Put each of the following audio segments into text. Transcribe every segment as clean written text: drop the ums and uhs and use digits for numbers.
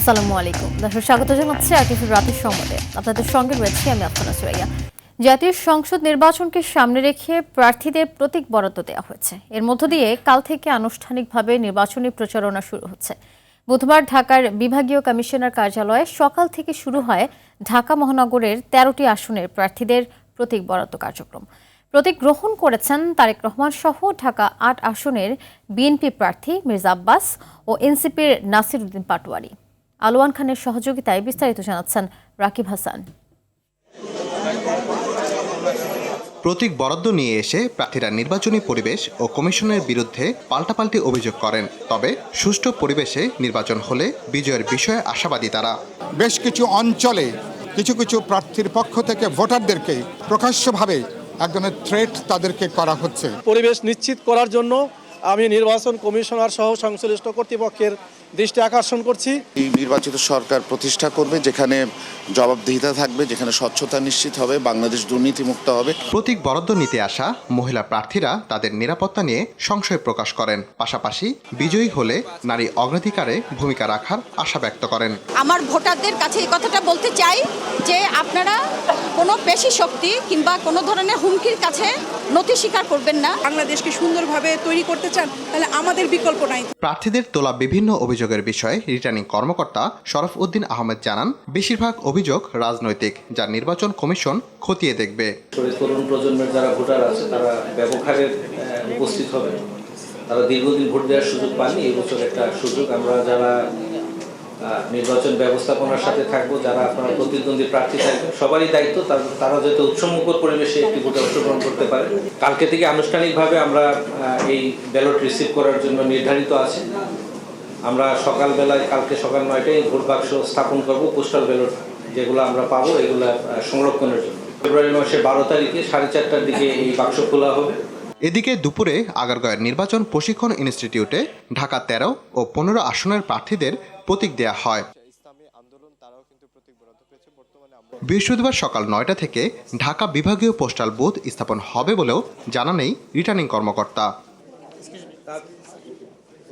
আসসালামু আলাইকুম দর্শক, স্বাগত জানাচ্ছি আরটিভির রাতের সংবাদে। আপনাদের সঙ্গে রয়েছে আমি আফসানা সুরাইয়া। জাতীয় সংসদ নির্বাচনকে সামনে রেখে প্রার্থীদের প্রতীক বরাদ্দ দেওয়া হয়েছে। এর মধ্য দিয়ে কাল থেকে আনুষ্ঠানিকভাবে নির্বাচনী প্রচারণা শুরু হচ্ছে। বুধবার ঢাকার বিভাগীয় কমিশনার কার্যালয়ে সকাল থেকে শুরু হয় ঢাকা মহানগরের ১৩টি আসনের প্রার্থীদের প্রতীক বরাদ্দ কার্যক্রম। প্রতীক গ্রহণ করেছেন তারেক রহমান সহ ঢাকা ৮ আসনের বিএনপি প্রার্থী মির্জা আব্বাস ও এনসিপির নাসির উদ্দিন পাটোয়ারি। আলোয়ান খানের সহযোগিতায় বিস্তারিত জানাচ্ছেন রাকিব হাসান। প্রতীক বরাদ্দ নিয়ে এসে প্রার্থীরা নির্বাচনী পরিবেশ ও কমিশনের বিরুদ্ধে পাল্টাপাল্টি অভিযোগ করেন। তবে সুষ্ঠু পরিবেশে নির্বাচন হলে বিজয়ের বিষয়ে আশাবাদী তারা। বেশ কিছু অঞ্চলে কিছু কিছু প্রার্থীর পক্ষ থেকে ভোটারদেরকে প্রকাশ্যভাবে এক ধরনের থ্রেট তাদেরকে করা হচ্ছে। পরিবেশ নিশ্চিত করার জন্য আমি নির্বাচন কমিশনার সহ সংশ্লিষ্ট কর্তৃপক্ষের দৃষ্টি আকর্ষণ করছি। এই নির্বাচিত সরকার প্রতিষ্ঠা করবে যেখানে জবাবদিহিতা থাকবে, যেখানে স্বচ্ছতা নিশ্চিত হবে, বাংলাদেশ দুর্নীতিমুক্ত হবে। প্রতীক বরাদ্দ নিতে আসা মহিলা প্রার্থীরা তাদের নিরাপত্তা নিয়ে সংশয় প্রকাশ করেন। পাশাপাশি বিজয়ী হলে নারী অগ্রাধিকারে ভূমিকা রাখার আশা ব্যক্ত করেন। আমার ভোটারদের কাছে এই কথাটা বলতে চাই যে আপনারা কোনো পেশি শক্তি কিংবা কোনো ধরনের হুমকির কাছে নতি স্বীকার করবেন না। বাংলাদেশকে সুন্দরভাবে তৈরি করতে চান, তাহলে আমাদের বিকল্প নাই। প্রার্থীদের তোলা বিভিন্ন অভিযোগের বিষয়ে রিটার্নিং কর্মকর্তা শরফ উদ্দিন আহমেদ জানান, বেশিরভাগ অভিযোগ রাজনৈতিক, যা নির্বাচন কমিশন খতিয়ে দেখবে। তরুণ প্রজন্মের যারা ভোটার আছে তারা ব্যাপক হারে উপস্থিত হবে। তারা দীর্ঘদিন ভোট দেওয়ার সুযোগ পাননি, এই বছর একটা সুযোগ। আমরা যারা নির্বাচন ব্যবস্থাপনার সাথে থাকবো, যারা আপনারা প্রতিদ্বন্দ্বী প্রার্থী থাকবেন, সবারই দায়িত্ব তারা যাতে উৎসমুখর পরিবেশে একটি ভোটে অংশগ্রহণ করতে পারে। কালকে থেকে আনুষ্ঠানিকভাবে আমরা এই ব্যালট রিসিভ করার জন্য নির্ধারিত আছে। আমরা সকালবেলায় কালকে সকাল ৯টায় ভোট বাক্স স্থাপন করব। পোস্টাল ব্যালট যেগুলো আমরা পাবো এগুলো সংরক্ষণের জন্য ফেব্রুয়ারি মাসের ১২ তারিখে ৪:৩০টার দিকে এই বাক্স খোলা হবে। এদিকে দুপুরে আগারগাঁওয়ের নির্বাচন প্রশিক্ষণ ইনস্টিটিউটে ঢাকা ১৩ ও ১৫ আসনের প্রার্থীদের প্রতীক দেয়া হয়। বৃহস্পতিবার সকাল ৯টা থেকে ঢাকা বিভাগীয় পোস্টাল বুথ স্থাপন হবে বলেও জানান এই রিটার্নিং কর্মকর্তা।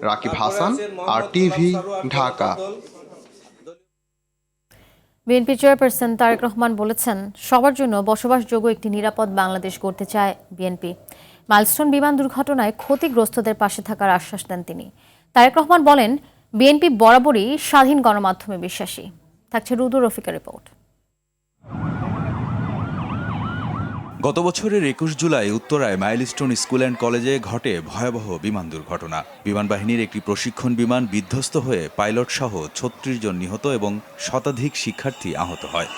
রাকিব হাসান, আরটিভি, ঢাকা। বিএনপি চেয়ারপারসন তারেক রহমান বলেছেন, সবার জন্য বসবাসযোগ্য একটি নিরাপদ বাংলাদেশ গড়তে চায় বিএনপি। মাইলস্টোন বিমান দুর্ঘটনায় ক্ষতিগ্রস্তদের পাশে থাকার আশ্বাস দেন তিনি। তারেক রহমান বলেন, বিএনপি বরাবরই স্বাধীন গণমাধ্যমে বিশ্বাসী। থাকছে রুদু রফিকের রিপোর্ট। গত বছরের ২১ জুলাই উত্তরায় মাইলস্টোন স্কুল অ্যান্ড কলেজে ঘটে ভয়াবহ বিমান দুর্ঘটনা। বিমান বাহিনীর একটি প্রশিক্ষণ বিমান বিধ্বস্ত হয়ে পাইলট সহ ৩৬ জন নিহত এবং শতাধিক শিক্ষার্থী আহত হয়।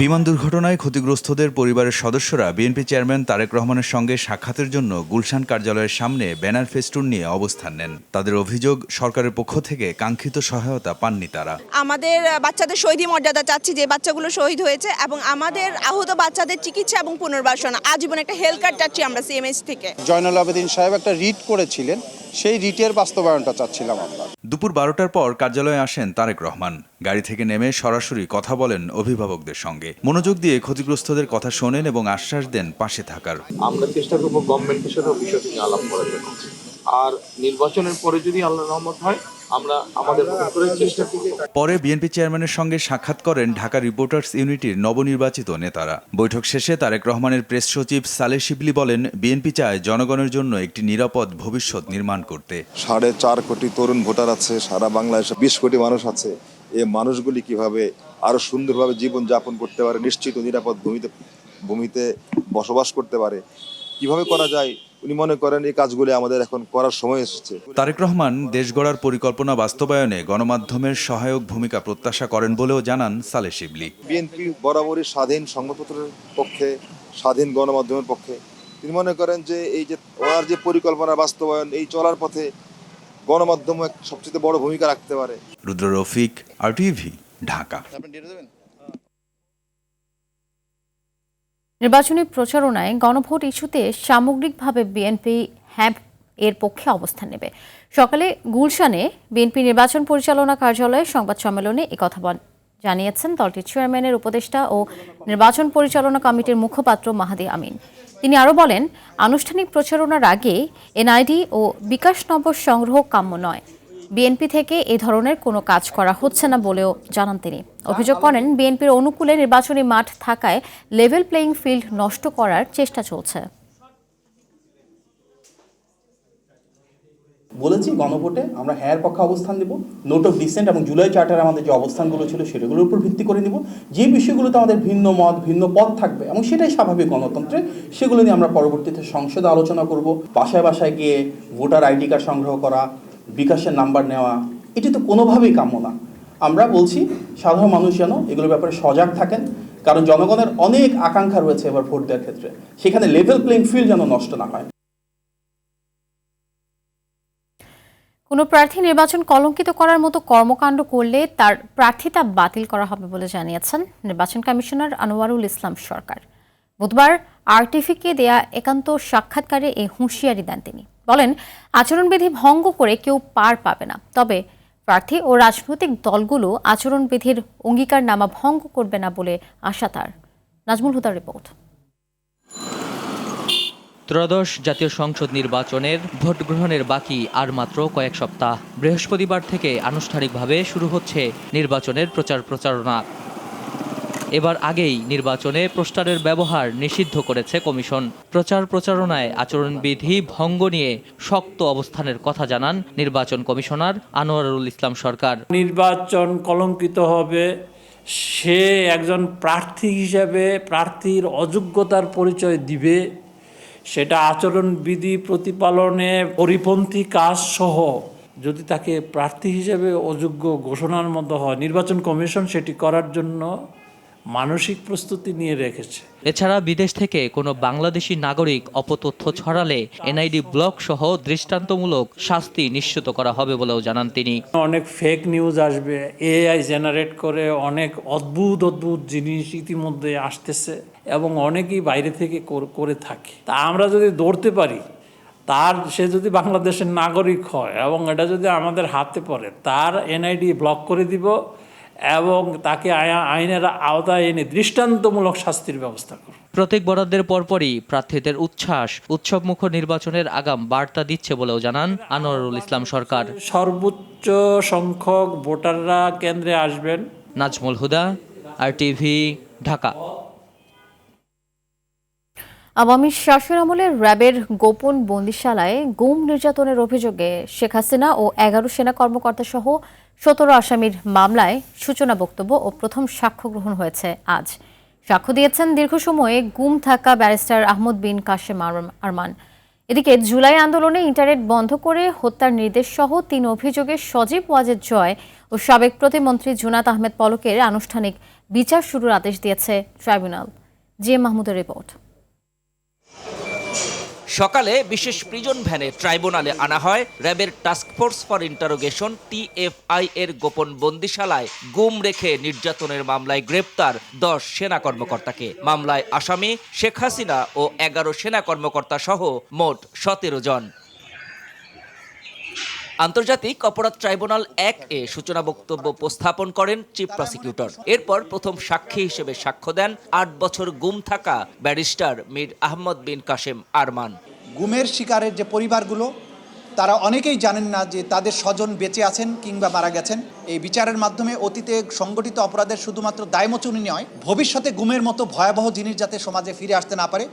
বিমান দুর্ঘটনায় ক্ষতিগ্রস্তদের পরিবারের সদস্যরা বিএনপি চেয়ারম্যান তারেক রহমানের সঙ্গে সাক্ষাতের জন্য গুলশান কার্যালয়ের সামনে ব্যানার ফেস্টুন নিয়ে অবস্থান নেন। তাদের অভিযোগ, সরকারের পক্ষ থেকে কাঙ্ক্ষিত সহায়তা পাননি তারা। আমাদের বাচ্চাদের শহীদ মর্যাদা চাচ্ছি, যে বাচ্চাগুলো শহীদ হয়েছে, এবং আমাদের আহত বাচ্চাদের চিকিৎসা এবং পুনর্বাসন, আজীবন একটা হেলথ কার্ড চাচ্ছি আমরা সিএমএস থেকে। জয়নুল আবেদিন সাহেব একটা রিট করেছিলেন, সেই রিটের বাস্তবায়নটা চাচ্ছিলাম আমরা। দুপুর ১২টার পর কার্যালয়ে আসেন তারেক রহমান। গাড়ি থেকে নেমে সরাসরি কথা বলেন অভিভাবকদের সঙ্গে। মনোযোগ দিয়ে ক্ষতিগ্রস্তদের কথা শোনেন এবং আশ্বাস দেন পাশে থাকার। আমরা চেষ্টা করবো গভর্নমেন্টের সাথে বিষয়টি নিয়ে আলাপ করার জন্য, আর নির্বাচনের পরে যদি আল্লাহর রহমত হয় আমরা আমাদের চেষ্টা করব। পরে বিএনপি চেয়ারম্যানের সঙ্গে সাক্ষাৎ করেন ঢাকা রিপোর্টার্স ইউনিটির নবনির্বাচিত নেতারা। বৈঠক শেষে তারেক রহমানের প্রেস সচিব সালেহ শিবলি বলেন, বিএনপি চায় জনগণের জন্য একটি নিরাপদ ভবিষ্যৎ নির্মাণ করতে। ৪.৫ কোটি তরুণ ভোটার আছে সারা বাংলাদেশে, ২০ কোটি মানুষ আছে। এই মানুষগুলি কিভাবে আরো সুন্দরভাবে জীবন যাপন করতে পারে, নিশ্চিত নিরাপদ ভূমিতে বসবাস করতে পারে, কিভাবে করা যায়, উনি মনে করেন এই কাজগুলি আমাদের এখন করার সময় এসেছে। তারেক রহমান দেশ গড়ার পরিকল্পনা বাস্তবায়নে গণমাধ্যমের সহায়ক ভূমিকা প্রত্যাশা করেন বলেও জানান সালেহ শিবলি। বিএনপি বরাবরই স্বাধীন সংবাদপত্রের পক্ষে, স্বাধীন গণমাধ্যমের পক্ষে। তিনি মনে করেন যে এই যে ওনার যে পরিকল্পনা বাস্তবায়ন, এই চলার পথে গণমাধ্যম সবচেয়ে বড় ভূমিকা রাখতে পারে। রুদ্র রফিক, আরটিভি, ঢাকা। নির্বাচনী প্রচারণায় গণভোট ইস্যুতে সামগ্রিকভাবে বিএনপি হ্যাব এর পক্ষে অবস্থান নেবে। সকালে গুলশানে বিএনপি নির্বাচন পরিচালনা কার্যালয়ে সংবাদ সম্মেলনে একথা জানিয়েছেন দলটির চেয়ারম্যানের উপদেষ্টা ও নির্বাচন পরিচালনা কমিটির মুখপাত্র মাহাদি আমিন। তিনি আরও বলেন, আনুষ্ঠানিক প্রচারণার আগে এনআইডি ও বিকাশ নম্বর সংগ্রহ কাম্য নয়। বিএনপি থেকে এই ধরনের কোনো কাজ করা হচ্ছে না বলেও জানান তিনি। অভিযোগ করেন, বিএনপির অনুকূলে নির্বাচনী মাঠ থাকায় লেভেল প্লেইং ফিল্ড নষ্ট করার চেষ্টা চলছে। বলেছি গণভোটে আমরা হ্যার পক্ষে অবস্থান নেব, নোট অফ ডিসেন্ট এবং জুলাই চার্টারে আমাদের যে অবস্থানগুলো ছিল সেগুলোর উপর ভিত্তি করে নিব। যে বিষয়গুলোতে আমাদের ভিন্ন মত ভিন্ন পথ থাকবে এবং সেটাই স্বাভাবিক গণতন্ত্রে, সেগুলো নিয়ে আমরা পরবর্তীতে সংসদে আলোচনা করব। বাসায় বাসায় গিয়ে ভোটার আইডি কার্ড সংগ্রহ করা, বিকাশের নাম্বার নেওয়া, এটি তো কোনোভাবেই কাম্য না। আমরা বলছি সাধারণ মানুষ যেন এগুলোর ব্যাপারে সজাগ থাকেন, কারণ জনগণের অনেক আকাঙ্ক্ষা রয়েছে এবার ভোট দেওয়ার ক্ষেত্রে, সেখানে লেভেল প্লেইং ফিল্ড যেন নষ্ট না হয়। কোনো প্রার্থী নির্বাচন কলঙ্কিত করার মতো কর্মকাণ্ড করলে তার প্রার্থিতা বাতিল করা হবে বলে জানিয়েছেন নির্বাচন কমিশনার আনোয়ারুল ইসলাম সরকার। বুধবার আরটিভিকে দেয়া একান্ত সাক্ষাৎকারে এই হুঁশিয়ারি দেন তিনি। বলেন, আচরণবিধি ভঙ্গ করে কেউ পার পাবে না, তবে প্রার্থী ও রাজনৈতিক দলগুলো আচরণবিধির অঙ্গীকারনামা ভঙ্গ করবে না বলে আশা তার। নাজমুল হুদার রিপোর্ট। ত্রয়োদশ জাতীয় সংসদ নির্বাচনের ভোট গ্রহণের বাকি আর মাত্র কয়েক সপ্তাহ। বৃহস্পতিবার থেকে আনুষ্ঠানিকভাবে শুরু হচ্ছে নির্বাচনের প্রচারণা। এবার আগেই নির্বাচনে পোস্টারের ব্যবহার নিষিদ্ধ করেছে কমিশন। প্রচারণায় আচরণবিধি ভঙ্গ নিয়ে শক্ত অবস্থানের কথা জানান নির্বাচন কমিশনার আনোয়ারুল ইসলাম সরকার। নির্বাচন কলঙ্কিত হবে, সে একজন প্রার্থী হিসেবে প্রার্থীর অযোগ্যতার পরিচয় দিবে, সেটা আচরণবিধি প্রতিপালনে পরিপন্থী কাজ সহ যদি তাকে প্রার্থী হিসেবে অযোগ্য ঘোষণার মতো হয়, নির্বাচন কমিশন সেটি করার জন্য মানসিক প্রস্তুতি নিয়ে রেখেছে। এছাড়া বিদেশ থেকে কোনো বাংলাদেশি নাগরিক অপতথ্য ছড়ালে এনআইডি ব্লক সহ দৃষ্টান্তমূলক শাস্তি নিশ্চিত করা হবে বলেও জানান তিনি। অনেক ফেক নিউজ আসবে, এআই জেনারেট করে অনেক অদ্ভুত জিনিস ইতিমধ্যে আসতেছে এবং অনেকেই বাইরে থেকে করে থাকে। তা আমরা যদি ধরতে পারি, সে যদি বাংলাদেশের নাগরিক হয় এবং এটা যদি আমাদের হাতে পড়ে, তার এনআইডি ব্লক করে দিব এবং তাকে আইনের আওতায় এনে দৃষ্টান্তমূলক শাস্তির ব্যবস্থা করব। প্রত্যেক বরাদ্দের পরপরই প্রার্থীদের উচ্ছ্বাস উৎসবমুখর নির্বাচনের আগাম বার্তা দিচ্ছে বলেও জানান আনোয়ারুল ইসলাম সরকার। সর্বোচ্চ সংখ্যক ভোটাররা কেন্দ্রে আসবেন। নাজমুল হুদা, আরটিভি, ঢাকা। আওয়ামী শাসন আমলে র্যাবের গোপন বন্দিশালায় গুম নির্যাতনের অভিযোগে শেখ হাসিনা ও 11 সেনা কর্মকর্তা সহ 17 আসামির মামলায় সূচনা বক্তব্য ও প্রথম সাক্ষ্য গ্রহণ হয়েছে আজ। সাক্ষ্য দিয়েছেন দীর্ঘ সময়ে গুম থাকা ব্যারিস্টার আহমদ বিন কাশেম আরমান। এদিকে জুলাই আন্দোলনে ইন্টারনেট বন্ধ করে হত্যার নির্দেশ সহ 3 অভিযোগে সজীব ওয়াজেদ জয় ও সাবেক প্রতিমন্ত্রী জুনাত আহমেদ পলকের আনুষ্ঠানিক বিচার শুরুর আদেশ দিয়েছে ট্রাইব্যুনাল। জিএম মাহমুদের রিপোর্ট। সকালে বিশেষ প্রিজন ভ্যানে ট্রাইব্যুনালে আনা হয় র্যাবের টাস্কফোর্স ফর ইন্টারোগেশন TFI এর গোপন বন্দিশালায় গুম রেখে নির্যাতনের মামলায় গ্রেপ্তার 10 সেনা কর্মকর্তাকে। মামলায় আসামি শেখ হাসিনা ও 11 সেনা কর্মকর্তা সহ মোট 17 জন। আন্তর্জাতিক অপরাধ ট্রাইব্যুনাল 1-এ সূচনা বক্তব্য উপস্থাপন করেন চিফ প্রসিকিউটর। এরপর প্রথম সাক্ষী হিসেবে সাক্ষ্য দেন 8 বছর গুম থাকা ব্যারিস্টার মীর আহমদ বিন কাশেম আরমান। গুমের শিকারের যে পরিবারগুলো, তারা অনেকেই জানেন না যে তাদের স্বজন বেঁচে আছেন কিংবা মারা গেছেন। এই বিচারের মাধ্যমে অতীতে সংগঠিত অপরাধের শুধুমাত্র দায়মোচনী নয়, ভবিষ্যতে গুমের মতো ভয়াবহ জিনিস যাতে সমাজে ফিরে আসতে না পারে,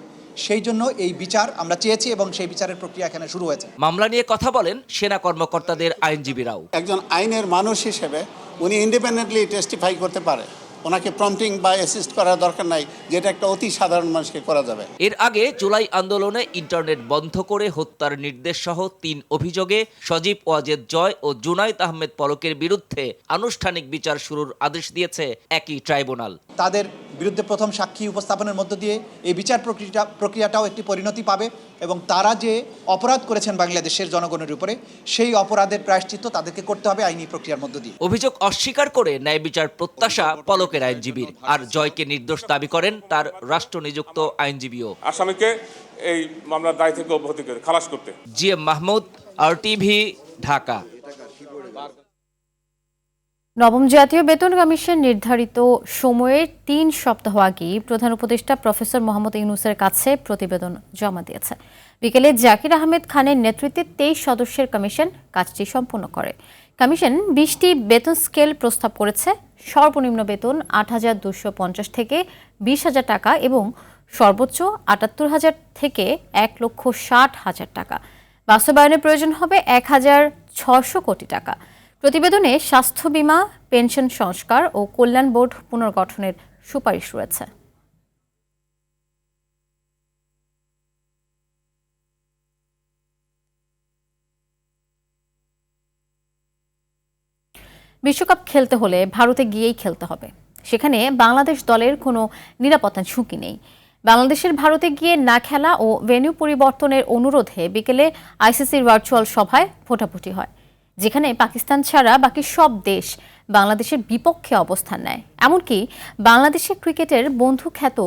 সেই জন্য এই বিচার আমরা চেয়েছি এবং সেই বিচারের প্রক্রিয়া এখানে শুরু হয়েছে। মামলা নিয়ে কথা বলেন সেনা কর্মকর্তাদের আইনজীবীরাও। একজন আইনের মানুষ হিসেবে উনি ইন্ডিপেন্ডেন্টলি টেস্টিফাই করতে পারে, ওনাকে প্রম্পটিং বা অ্যাসিস্ট করার দরকার নাই, যেটা একটা অতি সাধারণ মানুষকে করা যাবে। এর আগে জুলাই আন্দোলনে ইন্টারনেট বন্ধ করে হত্যার নির্দেশ সহ 3 অভিযোগে সজীব ওয়াজেদ জয় ও জুনাইদ আহমেদ পলকের বিরুদ্ধে আনুষ্ঠানিক বিচার শুরুর আদেশ দিয়েছে একই ট্রাইব্যুনাল। তাদের বিরুদ্ধে প্রথম সাক্ষী উপস্থাপনের মধ্য দিয়ে এই বিচার প্রক্রিয়াটাও একটি পরিণতি পাবে এবং তারা যে অপরাধ করেছেন বাংলাদেশের জনগণের উপরে, সেই অপরাধের প্রায়শ্চিত্ত তাদেরকে করতে হবে আইনি প্রক্রিয়ার মধ্য দিয়ে। অভিযোগ অস্বীকার করে ন্যায় বিচার প্রত্যাশা পলকের আইনজীবীর। আর জয়কে নির্দোষ দাবি করেন তার রাষ্ট্রনিযুক্ত আইনজীবীও। আসামিকে এই মামলার দায় থেকে অব্যাহতি খালাস করতে। GM Mahmud, RTV, Dhaka. নবম জাতীয় বেতন কমিশন নির্ধারিত সময়ের 3 সপ্তাহ আগেই প্রধান উপদেষ্টা প্রফেসর মোহাম্মদ ইউনূসের কাছে প্রতিবেদন জমা দিয়েছে। বিকেলে জাকির আহমেদ খানের নেতৃত্বে 23 সদস্যের কমিশন কাজটি সম্পন্ন করে। কমিশন 20টি বেতন স্কেল প্রস্তাব করেছে। সর্বনিম্ন বেতন 8,250 থেকে 20,000 টাকা এবং সর্বোচ্চ 78,000 থেকে 1,60,000 টাকা। বাস্তবায়নের প্রয়োজন হবে 1,600 কোটি টাকা। প্রতিবেদনে স্বাস্থ্য বীমা, পেনশন সংস্কার ও কল্যাণ বোর্ড পুনর্গঠনের সুপারিশ রয়েছে। বিশ্বকাপ খেলতে হলে ভারতে গিয়েই খেলতে হবে। সেখানে বাংলাদেশ দলের কোনো নিরাপত্তা ঝুঁকি নেই। বাংলাদেশের ভারতে গিয়ে না খেলা ও ভেন্যু পরিবর্তনের অনুরোধে বিকেলে আইসিসির ভার্চুয়াল সভায় ভোটাভুটি হয়, যেখানে পাকিস্তান ছাড়া বাকি সব দেশ বাংলাদেশের বিপক্ষে অবস্থান নেয়। এমনকি বাংলাদেশের ক্রিকেটের বন্ধু খ্যাত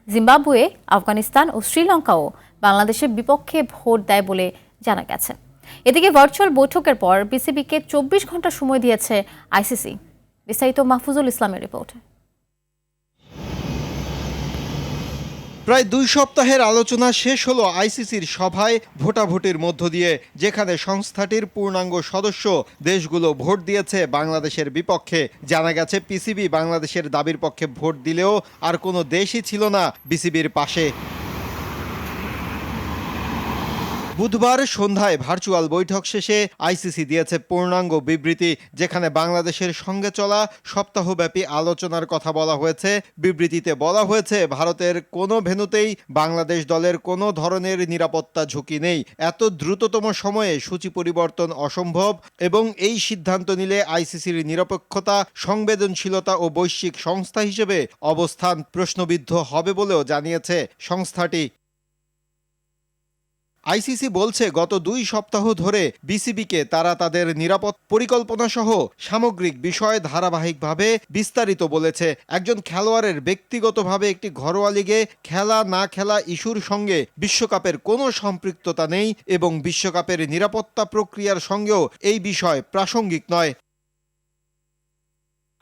জিম্বাবুয়ে, আফগানিস্তান ও শ্রীলঙ্কাও বাংলাদেশের বিপক্ষে ভোট দেয় বলে জানা গেছে। এদিকে ভার্চুয়াল বৈঠকের পর বিসিবিকে 24 ঘন্টা সময় দিয়েছে আইসিসি। বিস্তারিত মাহফুজুল ইসলামের রিপোর্ট। প্রায় 2 সপ্তাহের আলোচনা শেষ হলো আইসিসির সভায় ভোটাভুটির মধ্য দিয়ে, যেখানে সংস্থাটির পূর্ণাঙ্গ সদস্য দেশগুলো ভোট দিয়েছে বাংলাদেশের বিপক্ষে। জানা গেছে পিসিবি বাংলাদেশের দাবির পক্ষে ভোট দিলেও আর কোনো দেশই ছিল না বিসিবির পাশে। বুধবার সন্ধ্যায় ভার্চুয়াল বৈঠক শেষে আইসিসি দিয়েছে পূর্ণাঙ্গ বিবৃতি, যেখানে বাংলাদেশের সঙ্গে চলা সপ্তাহব্যাপী আলোচনার কথা বলা হয়েছে। বিবৃতিতে বলা হয়েছে, ভারতের কোনো ভেন্যুতেই বাংলাদেশ দলের কোনো ধরনের নিরাপত্তা ঝুঁকি নেই। এত দ্রুততম সময়ে সূচি পরিবর্তন অসম্ভব এবং এই সিদ্ধান্ত নিলে আইসিসির নিরপেক্ষতা, সংবেদনশীলতা ও বৈশ্বিক সংস্থা হিসেবে অবস্থান প্রশ্নবিদ্ধ হবে বলেও জানিয়েছে সংস্থাটি। আইসিসি বলছে, গত 2 সপ্তাহ ধরে বিসিবিকে তারা তাদের নিরাপদ পরিকল্পনা সহ সামগ্রিক বিষয় ধারাবাহিকভাবে বিস্তারিত বলেছে। একজন খেলোয়াড়ের ব্যক্তিগতভাবে একটি ঘরোয়া লিগে খেলা না খেলা ইস্যুর সঙ্গে বিশ্বকাপের কোনো সম্পৃক্ততা নেই এবং বিশ্বকাপের নিরাপত্তা প্রক্রিয়ার সঙ্গেও এই বিষয় প্রাসঙ্গিক নয়।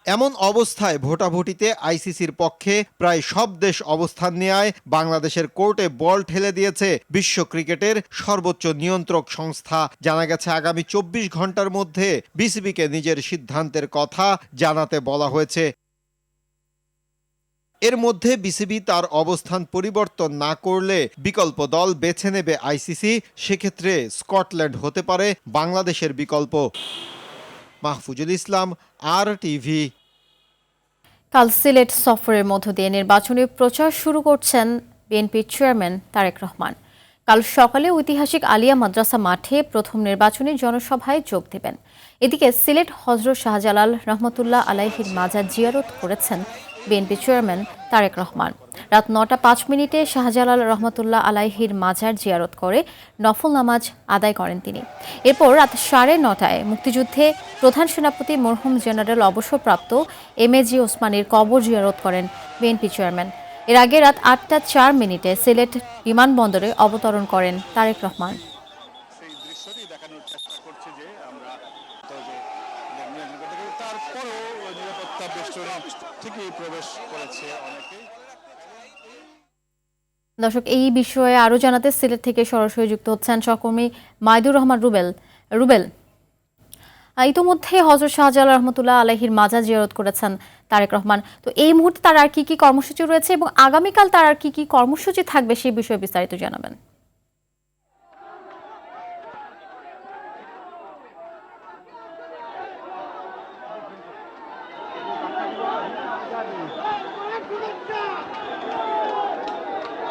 এমন অবস্থায় ভোটাভুটিতে আইসিসির পক্ষে প্রায় সব দেশ অবস্থান নেয় বাংলাদেশের কোর্টে বল ঠেলে দিয়েছে বিশ্ব ক্রিকেটের সর্বোচ্চ নিয়ন্ত্রক সংস্থা। জানা গেছে, আগামী 24 ঘন্টার মধ্যে বিসিবিকে নিজের সিদ্ধান্তের কথা জানাতে বলা হয়েছে। এর মধ্যে বিসিবি তার অবস্থান পরিবর্তন না করলে বিকল্প দল বেছে নেবে আইসিসি। সেক্ষেত্রে স্কটল্যান্ড হতে পারে বাংলাদেশের বিকল্প। মাহফুজুল ইসলাম, RTV। কাল সিলেট সফরের মধ্য দিয়ে নির্বাচনী প্রচার শুরু করছেন বিএনপির চেয়ারম্যান তারেক রহমান। কাল সকালে ঐতিহাসিক আলিয়া মাদ্রাসা মাঠে প্রথম নির্বাচনী জনসভায় যোগ দেবেন। এদিকে সিলেট হযরত শাহজালাল রহমতুল্লাহ আলাইহির মাজার জিয়ারত করেছেন বিএনপি চেয়ারম্যান তারেক রহমান। রাত 9টা 5 শাহজালাল রহমতুল্লাহ আলাইহির মাজার জিয়ারত করে নফল নামাজ আদায় করেন তিনি। এরপর রাত 9:30টায় মুক্তিযুদ্ধে প্রধান সেনাপতি মরহুম জেনারেল অবসরপ্রাপ্ত MAG ওসমানীর কবর জিয়ারত করেন বিএনপি চেয়ারম্যান। এর আগে রাত 8টা 4 সিলেট বিমানবন্দরে অবতরণ করেন তারেক রহমান। দর্শক, এই বিষয়ে আরো জানাতে সিলেট থেকে সরাসরি যুক্ত হচ্ছেন সহকর্মী মাইদুর রহমান রুবেল। ইতিমধ্যে হযরত শাহজালাল রহমতুল্লাহ আলাইহির মাজার জিয়ারত করেছেন তারেক রহমান। তো এই মুহূর্তে তার আর কি কর্মসূচি রয়েছে এবং আগামীকাল তার আর কি কর্মসূচি থাকবে সেই বিষয়ে বিস্তারিত জানাবেন।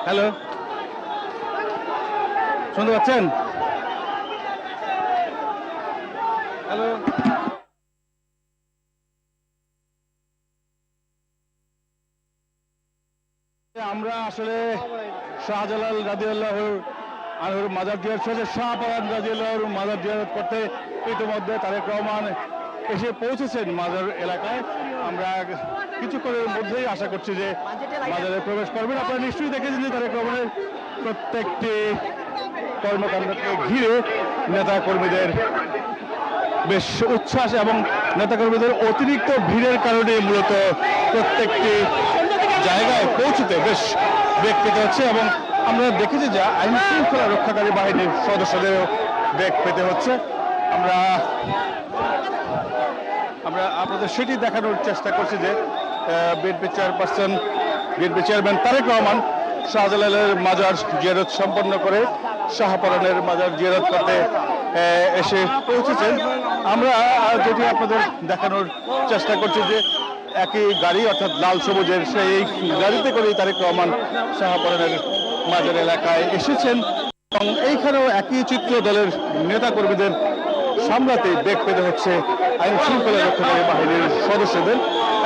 হ্যালো, শুনতে পাচ্ছেন? হ্যালো, আমরা আসলে শাহজালাল রাদিয়াল্লাহুর আনহুর মাজার জিয়ারত শেষে শাহপারান রাদিয়াল্লাহুর মাজার জিয়ারত করতে ইতিমধ্যে তারেক রহমান এসে পৌঁছেছেন মাজার এলাকায়। আমরা কিছুক্ষণের মধ্যেই আশা করছি যে মাজারে প্রবেশ করবেন। আপনারা নিশ্চয়ই দেখেছেন যে তারেক রহমানের প্রত্যেকটি কর্মকাণ্ডকে ঘিরে নেতাকর্মীদের বেশ উচ্ছ্বাস এবং নেতাকর্মীদের অতিরিক্ত ভিড়ের কারণে মূলত প্রত্যেকটি জায়গায় পৌঁছতে বেশ বেগ পেতে হচ্ছে এবং আমরা দেখেছি যে আইন শৃঙ্খলা রক্ষাকারী বাহিনীর সদস্যদেরও বেগ পেতে হচ্ছে। আমরা আমরা আপনাদের সেটি দেখানোর চেষ্টা করছি যে বিএনপি চেয়ারম্যান তারেক রহমান শাহজালালের মাজার জিয়ারত সম্পন্ন করে শাহপরানের মাজার জিয়ারত করতে এসে পৌঁছেছেন। আমরা যেটি আপনাদের দেখানোর চেষ্টা করছি যে একই গাড়ি অর্থাৎ লাল সবুজের সেই গাড়িতে করেই তারেক রহমান শাহপরানের মাজার এলাকায় এসেছেন এবং এইখানেও একই চিত্র দলের নেতাকর্মীদের সামলাতে বেগ পেতে হচ্ছে আইন শৃঙ্খলা রক্ষাকারী বাহিনীর সদস্যদের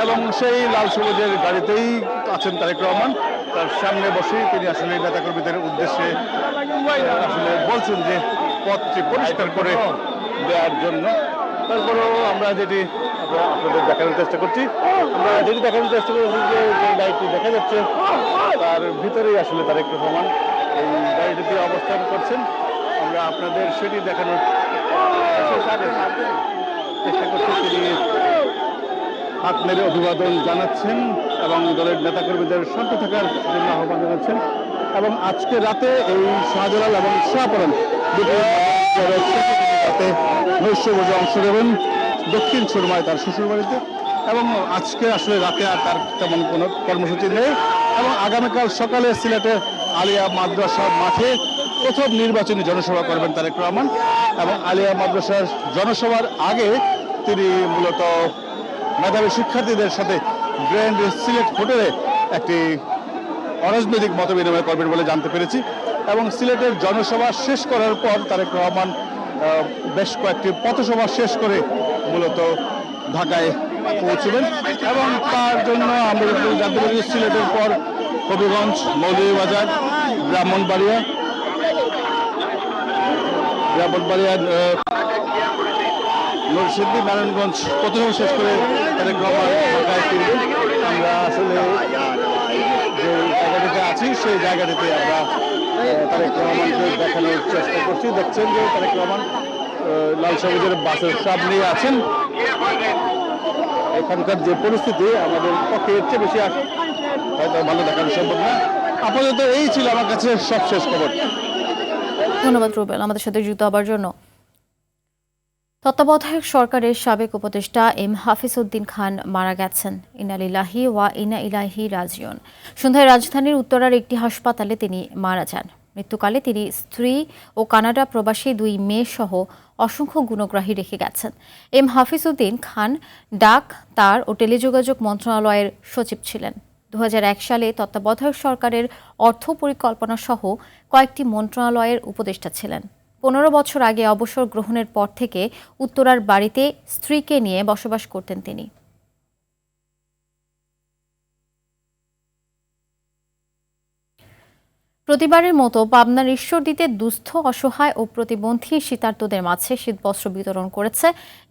এবং সেই লাল সবুজের গাড়িতেই আছেন তারেক রহমান। তার সামনে বসেই তিনি আসলে নেতাকর্মীদের উদ্দেশ্যে আসলে বলছেন যে পথটি পরিষ্কার করে দেওয়ার জন্য। তারপরেও আমরা যেটি আপনাদের দেখানোর চেষ্টা করছি যে গাড়িটি দেখা যাচ্ছে তার ভিতরেই আসলে তারেক রহমান এই গাড়িটিতে অবস্থান করছেন। আমরা আপনাদের সেটি দেখানোর চেষ্টা করছি। তিনি হাত মেরে অভিবাদন জানাচ্ছেন এবং দলের নেতাকর্মীদের শান্ত থাকার জন্য আহ্বান জানাচ্ছেন এবং আজকে রাতে এই শাহজালাল এবং শাহপরান দুটি রাতে নৈশভোজে অংশ নেবেন দক্ষিণ সুরমায় তার শ্বশুরবাড়িতে এবং আজকে আসলে রাতে আর তার তেমন কোনো কর্মসূচি নেই এবং আগামীকাল সকালে সিলেটের আলিয়া মাদ্রাসা মাঠে প্রথম নির্বাচনী জনসভা করবেন তারেক রহমান এবং আলিয়া মাদ্রাসার জনসভার আগে তিনি মূলত মেধাবী শিক্ষার্থীদের সাথে গ্র্যান্ড সিলেট হোটেলে একটি অরাজনৈতিক মতবিনিময় করবেন বলে জানতে পেরেছি এবং সিলেটের জনসভা শেষ করার পর তারেক রহমান বেশ কয়েকটি পথসভা শেষ করে মূলত ঢাকায় পৌঁছবেন এবং তার জন্য আমরা জানতে পেরেছি সিলেটের পর হবিগঞ্জ, মৌলভীবাজার, ব্রাহ্মণবাড়িয়া নরসিংদী, নারায়ণগঞ্জ পথসভা শেষ করে তারেক রহমান ঢাকায় ফিরবেন। আমরা আসলে যে জায়গাটিতে আছি সেই জায়গাটিতে আমরা তারেক রহমানকে দেখানোর চেষ্টা করছি। দেখছেন যে তারেক রহমান লাল সবুজের বাসের সামনে আছেন। এখানকার যে পরিস্থিতি আমাদের পক্ষে এর চেয়ে বেশি হয়তো ভালো দেখানো সম্ভব না। আপাতত এই ছিল আমার কাছে সবশেষ খবর। ধন্যবাদ রুবেল আমাদের সাথে যুক্ত হবার জন্য। তত্ত্বাবধায়ক সরকারের সাবেক উপদেষ্টা এম হাফিজ উদ্দিন খান মারা গেছেন। ইন্না লিল্লাহি ওয়া ইন্না ইলাইহি রাজিউন। সন্ধ্যায় রাজধানীর উত্তরার একটি হাসপাতালে তিনি মারা যান। মৃত্যুকালে তিনি স্ত্রী ও কানাডা প্রবাসী 2 মেয়ে সহ অসংখ্য গুণগ্রাহী রেখে গেছেন। এম হাফিজ উদ্দিন খান ডাক, তার ও টেলিযোগাযোগ মন্ত্রণালয়ের সচিব ছিলেন। 2001 সালে তত্ত্বাবধায়ক সরকারের অর্থ পরিকল্পনা সহ কয়েকটি মন্ত্রণালয়ের উপদেষ্টা ছিলেন। 15 বছর আগে অবসর গ্রহণের পর থেকে উত্তরার বাড়িতে স্ত্রীকে নিয়ে বসবাস করতেন তিনি। প্রতিবারের মতো পাবনার ঈশ্বরদীতে দুস্থ, অসহায় ও প্রতিবন্ধী শীতার্তদের মাঝে শীতবস্ত্র বিতরণ করেছে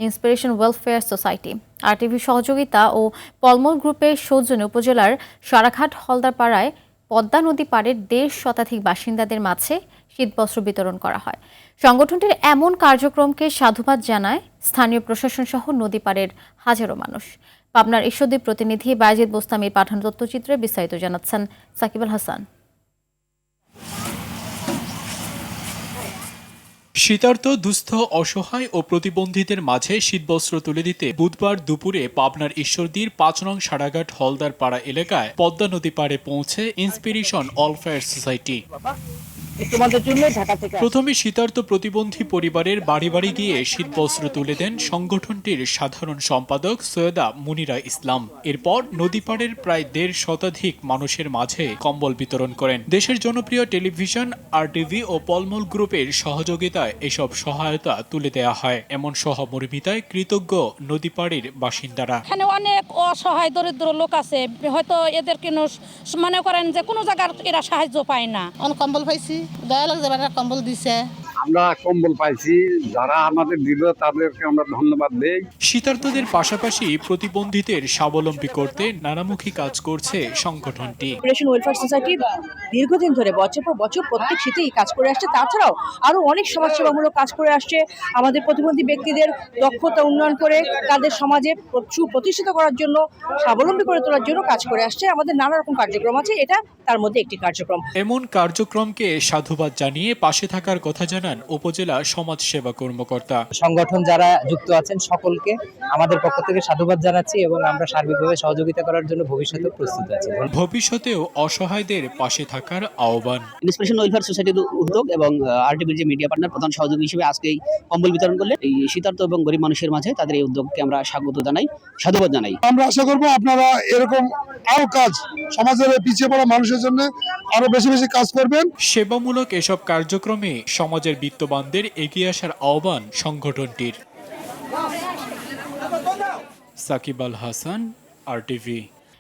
ইন্সপিরেশন ওয়েলফেয়ার সোসাইটি। আরটিভি সহযোগিতা ও পলমল গ্রুপের সৌজন্যে উপজেলার সারাঘাট হলদারপাড়ায় পদ্মা নদী পাড়ের 1.5 শতাধিক বাসিন্দাদের মাঝে শীতবস্ত্র বিতরণ করা হয়। সংগঠনটির এমন কার্যক্রমকে সাধুবাদ জানায় স্থানীয় প্রশাসন সহ নদী পাড়ের হাজারো মানুষ। পাবনার ঈশ্বরদী প্রতিনিধি বায়েজিদ বোস্তামির পাঠানো তথ্যচিত্রে বিস্তারিত জানাচ্ছেন সাকিব আল হাসান। শীতার্ত, দুস্থ, অসহায় ও প্রতিবন্ধীদের মাঝে শীতবস্ত্র তুলে দিতে বুধবার দুপুরে পাবনার ঈশ্বরদীর 5 নং সারাঘাট হলদার পাড়া এলাকায় পদ্মা নদী পাড়ে পৌঁছে ইন্সপিরেশন ওয়েলফেয়ার সোসাইটি। প্রথমে শীতার্ত প্রতিবন্ধী পরিবারের বাড়ি বাড়ি গিয়ে শীতবস্ত্র তুলে দেন সংগঠনটির সাধারণ সম্পাদক সৈয়দা মুনিরা ইসলাম। এরপর নদীপাড়ের প্রায় 1.5 শতাধিক মানুষের মাঝে কম্বল বিতরণ করেন। দেশের জনপ্রিয় টেলিভিশন, আরটিভি ও পলমল গ্রুপের সহযোগিতায় এসব সহায়তা তুলে দেওয়া হয়। এমন সহমর্মিতায় কৃতজ্ঞ নদীপাড়ের বাসিন্দারা। এখানে অনেক অসহায় দরিদ্র লোক আছে, হয়তো এদেরকে মনে করেন যে কোনো জায়গার এরা সাহায্য পায় না। অনেক কম্বল পাইছি, দয়া লাগছে, কম্বল দিছে। আমরা কম্বল পাইছি, যারা আমাদের দিল তাদেরকে আমরা ধন্যবাদ দেই। শীতার্তদের পাশাপাশি প্রতিবন্ধীদের স্বাবলম্বী করতে নানামুখী কাজ করছে সংগঠনটি। ইন্সপিরেশন ওয়েলফেয়ার সোসাইটি দীর্ঘদিন ধরে বছর পর বছর প্রত্যেক শীতেই কাজ করে আসছে। তাছাড়াও আরো অনেক সমাজসেবামূলক কাজ করে আসছে। আমাদের প্রতিবন্ধী ব্যক্তিদের দক্ষতা উন্নয়ন করে তাদের সমাজে সুপ্রতিষ্ঠিত করার জন্য, স্বাবলম্বী করে তোলার জন্য কাজ করে আসছে। আমাদের নানা রকম কার্যক্রম আছে, এটা তার মধ্যে একটি কার্যক্রম। এমন কার্যক্রমকে সাধুবাদ জানিয়ে পাশে থাকার কথা জানান জানান উপজেলা সমাজ সেবা কর্মকর্তা। সংগঠন যারা যুক্ত আছেন সকলকে আমাদের পক্ষ থেকে সাধুবাদ জানাচ্ছি এবং আমরা সার্বিকভাবে সহযোগিতা করার জন্য ভবিষ্যতে প্রস্তুত আছি। ভবিষ্যতেও অসহায়দের পাশে থাকার আহ্বান। ইন্সপিরেশন ওয়েলফেয়ার সোসাইটির উদ্যোগ এবং আরটিভির যে মিডিয়া পার্টনার প্রধান সহযোগী হিসেবে আজকে এই কম্বল বিতরণ করলে এই শীতার্ত এবং গরিব মানুষের মাঝে তাদের এই উদ্যোগকে আমরা স্বাগত জানাই, সাধুবাদ জানাই। আমরা আশা করবো আপনারা এরকম আরো কাজ সমাজের পিছিয়ে পড়া মানুষের জন্য আরো বেশি বেশি কাজ করবেন। সেবামূলক এসব কার্যক্রমে সমাজের বিত্তবানদের এগিয়ে আসার আহ্বান সংগঠনটির। সাকিব আল হাসান, RTV।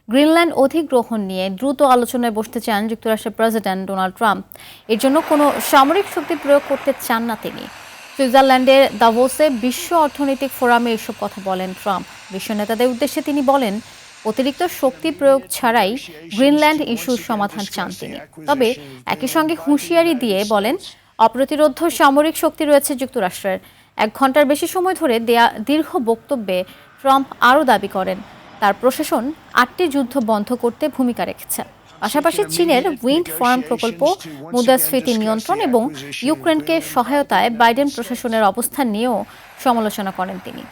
গ্রিনল্যান্ড অধিগ্রহণ নিয়ে দ্রুত আলোচনায় বসতে চান যুক্তরাষ্ট্রের প্রেসিডেন্ট ডোনাল্ড ট্রাম্প। এর জন্য কোনো সামরিক শক্তি প্রয়োগ করতে চান না তিনি। সুইজারল্যান্ডের দাভোসে বিশ্ব অর্থনৈতিক ফোরামে এসব কথা বলেন ট্রাম্প। বিশ্ব নেতাদের উদ্দেশ্যে তিনি বলেন, অতিরিক্ত শক্তি প্রয়োগ ছাড়াই গ্রিনল্যান্ড ইস্যুর সমাধান চান তিনি। তবে একই সঙ্গে হুঁশিয়ারি দিয়ে বলেন, অপ্রতিরোধ্য সামরিক শক্তি রয়েছে যুক্তরাষ্ট্রের। 1 ঘন্টার বেশি সময় ধরে দেয়া দীর্ঘ বক্তব্যে ট্রাম্প আরও দাবি করেন তার প্রশাসন 8টি যুদ্ধ বন্ধ করতে ভূমিকা রেখেছে। পাশাপাশি চীনের উইন্ড ফার্ম প্রকল্প, মুদ্রাস্ফীতি নিয়ন্ত্রণ এবং ইউক্রেনকে সহায়তায় বাইডেন প্রশাসনের অবস্থান নিয়েও সমালোচনা করেন তিনি।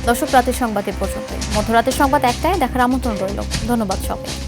দর্শক, রাতের সংবাদ এ পর্যন্তই। মধ্যরাতের সংবাদ 1টায় দেখার আমন্ত্রণ রইল। ধন্যবাদ সবাই।